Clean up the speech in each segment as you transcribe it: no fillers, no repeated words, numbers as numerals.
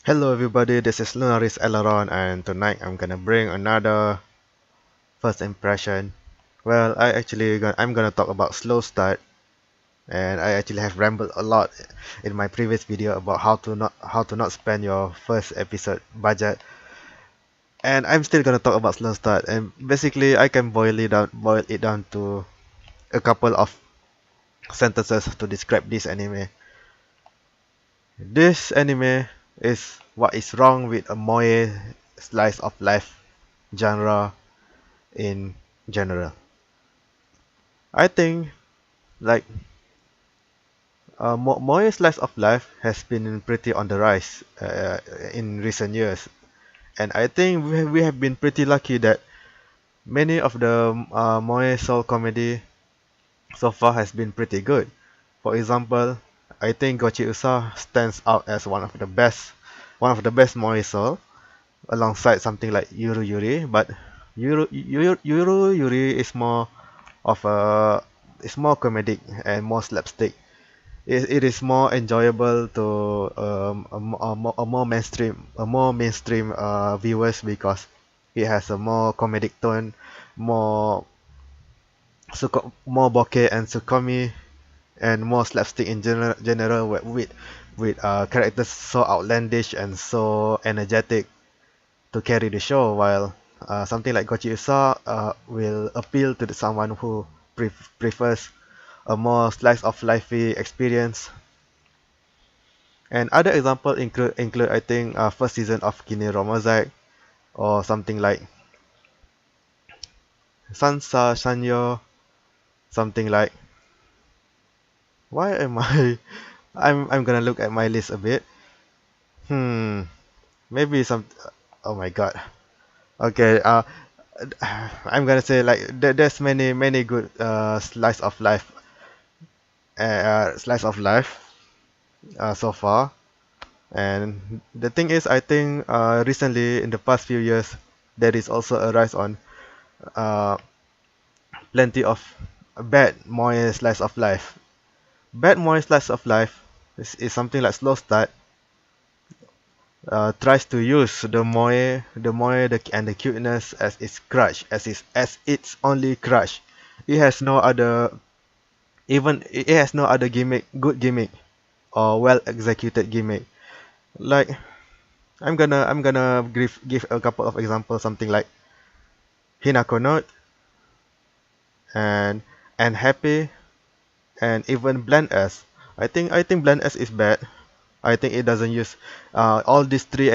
Hello everybody, this is Lunaris Aileron and tonight I'm gonna bring another first impression. Well, I'm gonna talk about slow start, and I actually have rambled a lot in my previous video about how to not spend your first episode budget. And I'm still gonna talk about slow start, and basically I can boil it down to a couple of sentences to describe this anime. This anime is what is wrong with a moe slice of life genre in general. I think like more slice of life has been pretty on the rise in recent years, and I think we have been pretty lucky that many of the moe soul comedy so far has been pretty good. For example, I think Gochi Usa stands out as one of the best moe soul alongside something like Yuru Yuri, but Yuru Yuri is more comedic and more slapstick. It is more enjoyable to a more mainstream viewers because it has a more comedic tone, more more bokeh and sukomi, and more slapstick in general with characters so outlandish and so energetic to carry the show, while something like Gochi Usa will appeal to someone who prefers a more slice of lifey experience. And other example include I think first season of Kiniro Mosaic, or something like Sansa Sanyo, something like why am I I'm gonna look at my list a bit. Hmm, maybe some. Oh my god. Okay. I'm gonna say like there's many good slice of life so far. And the thing is, I think recently in the past few years, there is also a rise on uh, plenty of bad moe slice of life. Bad moe slice of life is something like slow start. Tries to use and the cuteness as its crutch, as its only crutch. It has no other, it has no other good gimmick, or well executed gimmick. Like I'm gonna give a couple of examples, something like Hinako Note and Happy, and even Blend S. I think Blend S is bad. I think it doesn't use all these three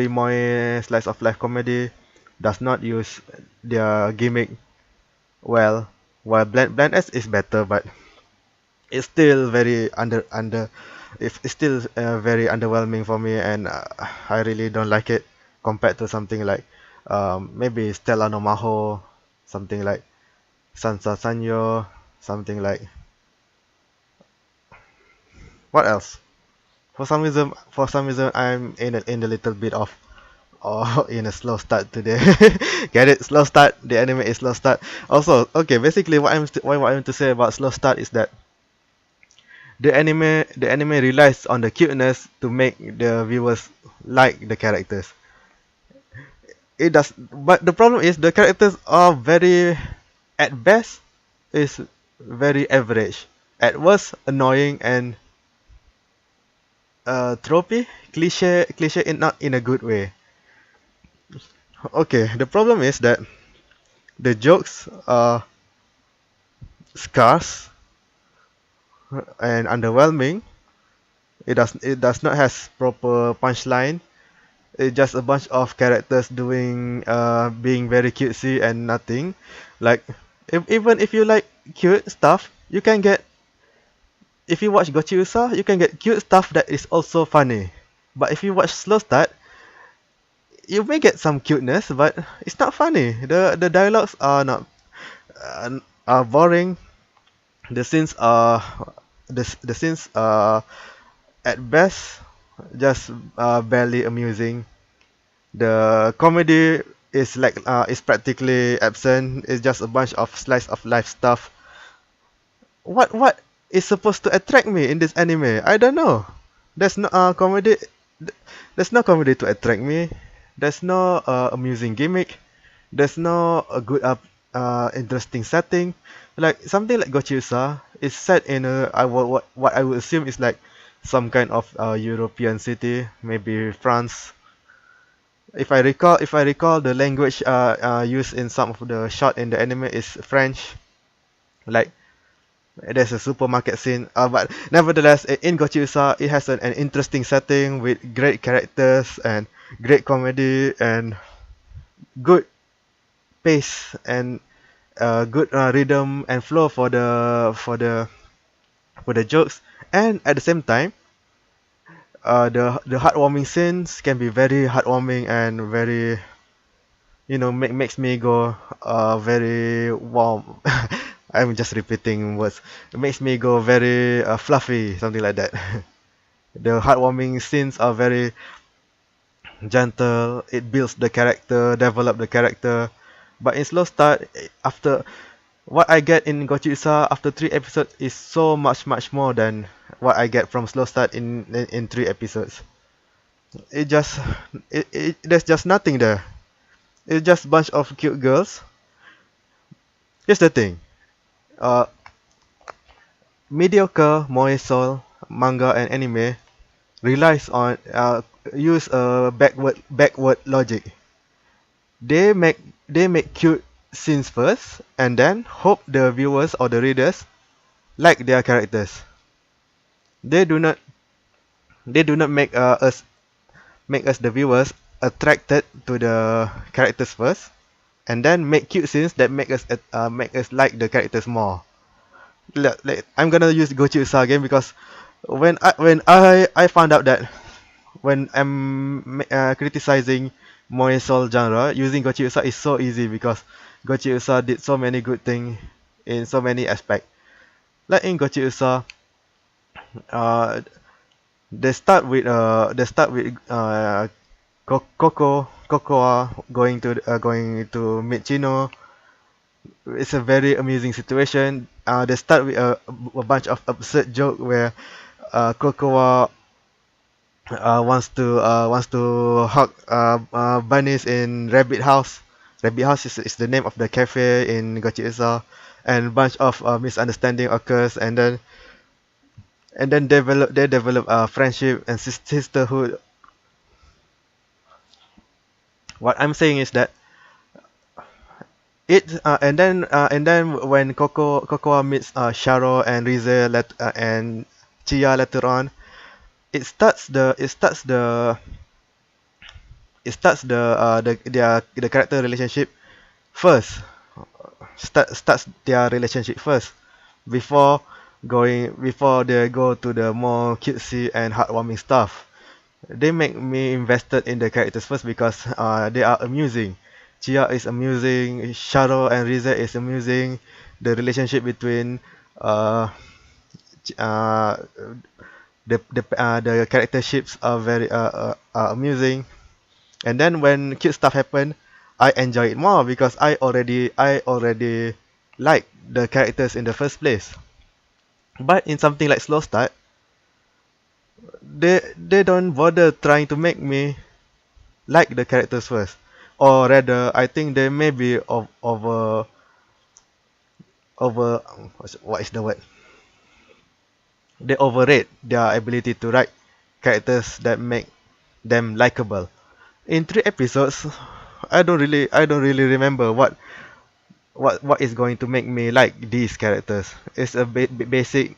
moe slice of life comedy does not use their gimmick well. While Blend S is better, but it's still very it's still very underwhelming for me, and I really don't like it compared to something like maybe Stella no Maho, something like Sansa Sanyo, something like what else? For some reason, I'm in a little bit of in a slow start today. Get it? Slow start. The anime is slow start. Also, okay. Basically, what I want to say about slow start is that the anime relies on the cuteness to make the viewers like the characters. It does, but the problem is the characters are very, at best, is very average. At worst, annoying and tropey, cliche in not in a good way. Okay, the problem is that the jokes are scarce and underwhelming. It does not has proper punchline. It's just a bunch of characters doing being very cutesy and nothing. Like even if you like cute stuff, you can get if you watch Gochi Usa, you can get cute stuff that is also funny. But if you watch Slow Start, you may get some cuteness, but it's not funny. The dialogues are not are boring. The scenes are the scenes are at best just barely amusing. The comedy is practically absent. It's just a bunch of slice of life stuff. What is supposed to attract me in this anime? I don't know. There's no comedy. there's no comedy to attract me. There's no amusing gimmick. There's no good interesting setting. Like something like Gochiusa is set in what I would assume is like some kind of European city, maybe France. If I recall, the language used in some of the shot in the anime is French. Like there's a supermarket scene, but nevertheless, in Gochiusa, it has an interesting setting with great characters and great comedy and good pace and good rhythm and flow for the jokes. And at the same time, the heartwarming scenes can be very heartwarming and very, makes me go very warm. I'm just repeating words. It makes me go very fluffy, something like that. The heartwarming scenes are very gentle. It builds the character, develop the character. But in Slow Start, after what I get in Gochiusa after 3 episodes is so much more than what I get from Slow Start in 3 episodes. It just there's just nothing there. It's just bunch of cute girls. Here's the thing. Uh, Mediocre moe SoL manga and anime relies on use backward logic. They make cute scenes first and then hope the viewers or the readers like their characters. They do not they do not make us the viewers attracted to the characters first and then make cute scenes that make us like the characters more. I'm gonna use Gochiusa again because when I found out that when I'm criticizing moe SoL genre, using Gochiusa is so easy because Gochiusa did so many good things in so many aspects. Like in Gochiusa, uh, they start with Cocoa going to meet Chino. It's a very amusing situation. They start with a bunch of absurd joke where Cocoa wants to hug bunnies in Rabbit House. Rabbit House is the name of the cafe in Gochiusa, and bunch of misunderstanding occurs, and then they develop friendship and sisterhood. What I'm saying is that and then when Cocoa meets Sharo and Rize and Chia later on, it starts the it starts the it starts the character relationship first. Starts their relationship first before before they go to the more cutesy and heartwarming stuff. They make me invested in the characters first because they are amusing. Chia is amusing, Sharo and Rize is amusing. The relationship between uh, uh, the character ships are very are amusing. And then when cute stuff happen, I enjoy it more because I already like the characters in the first place. But in something like Slow Start, they don't bother trying to make me like the characters first, or rather, I think they may be over what is the word? They overrate their ability to write characters that make them likable. In 3 episodes, I don't really remember what is going to make me like these characters. It's a basic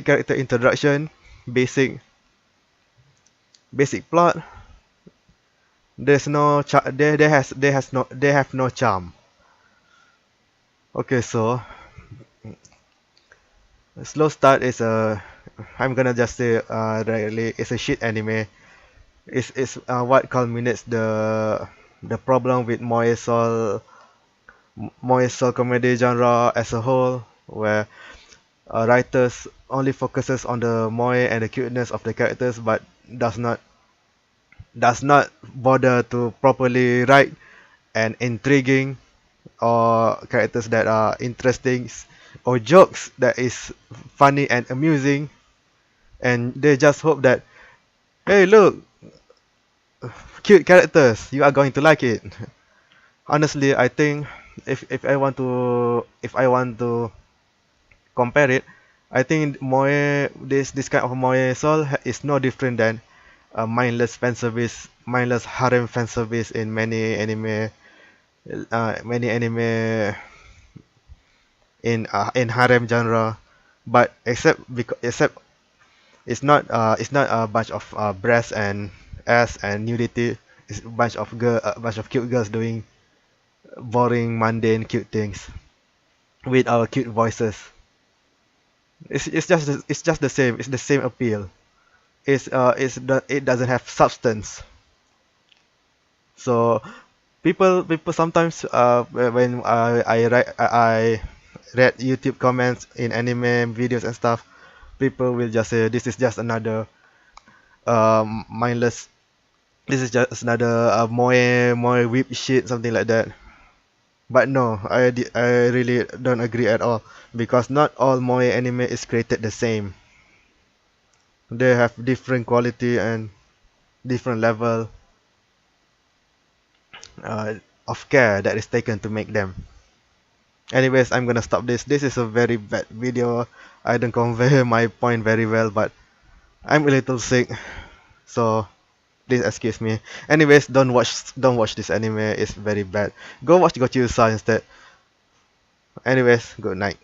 character introduction, basic basic plot. There's no they have no charm. Okay, so Slow Start is a I'm gonna just say directly it's a shit anime. It's what culminates the problem with moe SoL comedy genre as a whole, where writers only focuses on the moe and the cuteness of the characters, but does not bother to properly write and intriguing or characters that are interesting or jokes that is funny and amusing, and they just hope that Hey, look, cute characters. You are going to like it. Honestly, I think if I want to compare it, I think Moe this kind of Moe Soul is no different than mindless fan service, mindless harem fan service in many anime in harem genre, but except it's not a bunch of breasts and ass and nudity. It's a bunch of cute girls doing boring, mundane, cute things with our cute voices. It's just the same. It's the same appeal. It doesn't have substance. So people sometimes when I read YouTube comments in anime videos and stuff, people will just say this is just another mindless. This is just another moe whip shit, something like that. But no, I really don't agree at all because not all moe anime is created the same. They have different quality and different level uh, of care that is taken to make them. Anyways, I'm gonna stop this. This is a very bad video. I don't convey my point very well, but I'm a little sick, so please excuse me. Anyways, don't watch this anime. It's very bad. Go watch Gochu-san instead. Anyways, good night.